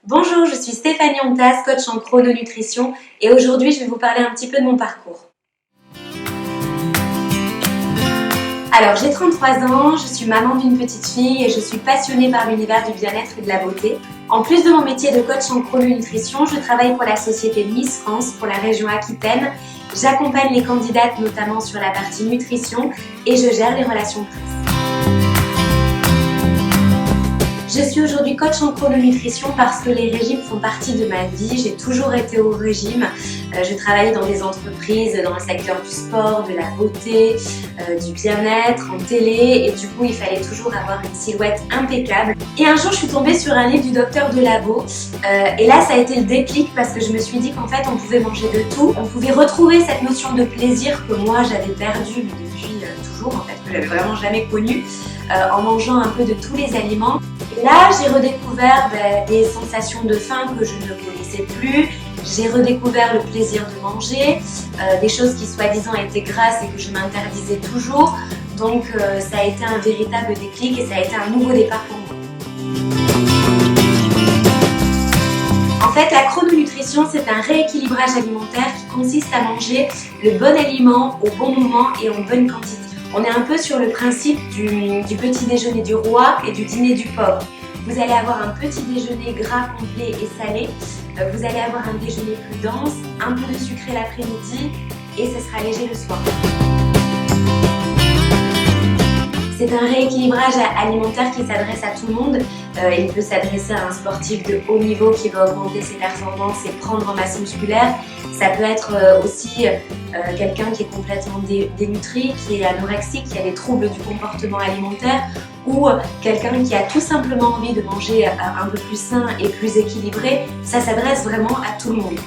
Bonjour, je suis Stéphanie Ontas, coach en chrononutrition et aujourd'hui je vais vous parler un petit peu de mon parcours. Alors j'ai 33 ans, je suis maman d'une petite fille et je suis passionnée par l'univers du bien-être et de la beauté. En plus de mon métier de coach en chrononutrition, je travaille pour la société Miss France pour la région Aquitaine. J'accompagne les candidates notamment sur la partie nutrition et je gère les relations presse. Je suis aujourd'hui coach en chrononutrition parce que les régimes font partie de ma vie. J'ai toujours été au régime. Je travaille dans des entreprises dans le secteur du sport, de la beauté, du bien-être, en télé et du coup il fallait toujours avoir une silhouette impeccable. Et un jour je suis tombée sur un livre du docteur Delabo et là ça a été le déclic parce que je me suis dit qu'en fait on pouvait manger de tout. On pouvait retrouver cette notion de plaisir que moi j'avais perdue depuis toujours en fait, que j'avais vraiment jamais connue en mangeant un peu de tous les aliments. Et là, j'ai redécouvert des sensations de faim que je ne connaissais plus. J'ai redécouvert le plaisir de manger, des choses qui soi-disant étaient grasses et que je m'interdisais toujours. Donc ça a été un véritable déclic et ça a été un nouveau départ pour moi. En fait, la chrononutrition, c'est un rééquilibrage alimentaire qui consiste à manger le bon aliment au bon moment et en bonne quantité. On est un peu sur le principe du petit déjeuner du roi et du dîner du pauvre. Vous allez avoir un petit déjeuner gras, complet et salé. Vous allez avoir un déjeuner plus dense, un peu de sucré l'après-midi et ce sera léger le soir. C'est un rééquilibrage alimentaire qui s'adresse à tout le monde. Il peut s'adresser à un sportif de haut niveau qui veut augmenter ses performances et prendre en masse musculaire. Ça peut être aussi quelqu'un qui est complètement dénutri, qui est anorexique, qui a des troubles du comportement alimentaire ou quelqu'un qui a tout simplement envie de manger un peu plus sain et plus équilibré. Ça s'adresse vraiment à tout le monde.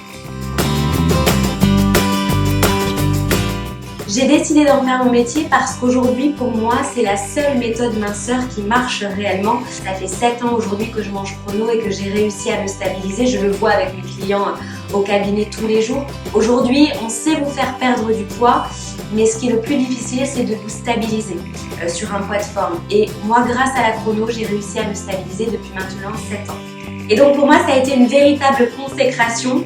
J'ai décidé d'en faire mon métier parce qu'aujourd'hui, pour moi, c'est la seule méthode minceur qui marche réellement. Ça fait 7 ans aujourd'hui que je mange chrono et que j'ai réussi à me stabiliser. Je le vois avec mes clients au cabinet tous les jours. Aujourd'hui, on sait vous faire perdre du poids, mais ce qui est le plus difficile, c'est de vous stabiliser sur un poids de forme. Et moi, grâce à la chrono, j'ai réussi à me stabiliser depuis maintenant 7 ans. Et donc pour moi, ça a été une véritable consécration.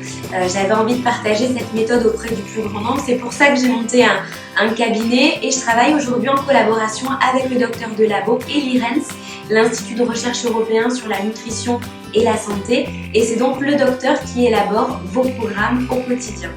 J'avais envie de partager cette méthode auprès du plus grand nombre. C'est pour ça que j'ai monté un cabinet et je travaille aujourd'hui en collaboration avec le docteur Delabo et l'IRENS, l'Institut de recherche européen sur la nutrition et la santé. Et c'est donc le docteur qui élabore vos programmes au quotidien.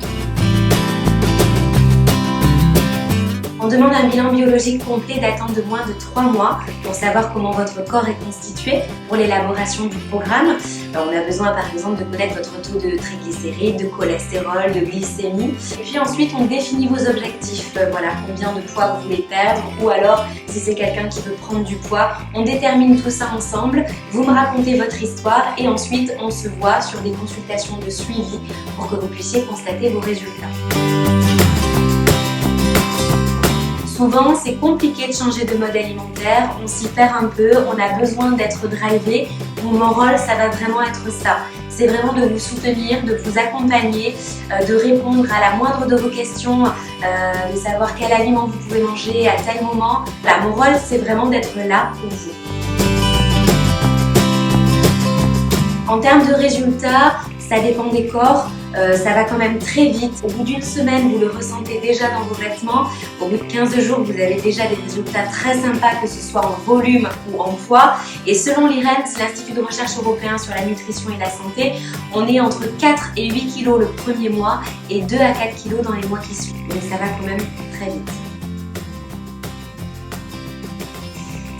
On demande un bilan biologique complet datant de moins de 3 mois pour savoir comment votre corps est constitué pour l'élaboration du programme. On a besoin par exemple de connaître votre taux de triglycérides, de cholestérol, de glycémie. Et puis ensuite on définit vos objectifs. Voilà, combien de poids vous voulez perdre ou alors si c'est quelqu'un qui veut prendre du poids. On détermine tout ça ensemble. Vous me racontez votre histoire et ensuite on se voit sur des consultations de suivi pour que vous puissiez constater vos résultats. Souvent, c'est compliqué de changer de mode alimentaire, on s'y perd un peu, on a besoin d'être drivé. Mon rôle, ça va vraiment être ça. C'est vraiment de vous soutenir, de vous accompagner, de répondre à la moindre de vos questions, de savoir quel aliment vous pouvez manger à tel moment. Voilà, mon rôle, c'est vraiment d'être là pour vous. En termes de résultats, ça dépend des corps. Ça va quand même très vite. Au bout d'une semaine, vous le ressentez déjà dans vos vêtements. Au bout de 15 jours, vous avez déjà des résultats très sympas, que ce soit en volume ou en poids. Et selon l'IRENS, l'Institut de recherche européen sur la nutrition et la santé, on est entre 4 et 8 kg le premier mois et 2 à 4 kg dans les mois qui suivent. Mais ça va quand même très vite.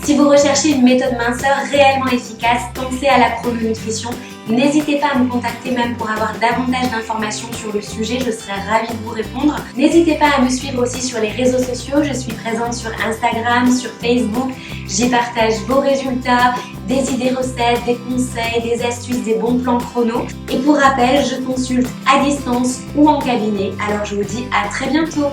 Si vous recherchez une méthode minceur réellement efficace, pensez à la chrononutrition. N'hésitez pas à me contacter même pour avoir davantage d'informations sur le sujet, je serai ravie de vous répondre. N'hésitez pas à me suivre aussi sur les réseaux sociaux, je suis présente sur Instagram, sur Facebook. J'y partage vos résultats, des idées recettes, des conseils, des astuces, des bons plans chrono. Et pour rappel, je consulte à distance ou en cabinet. Alors je vous dis à très bientôt.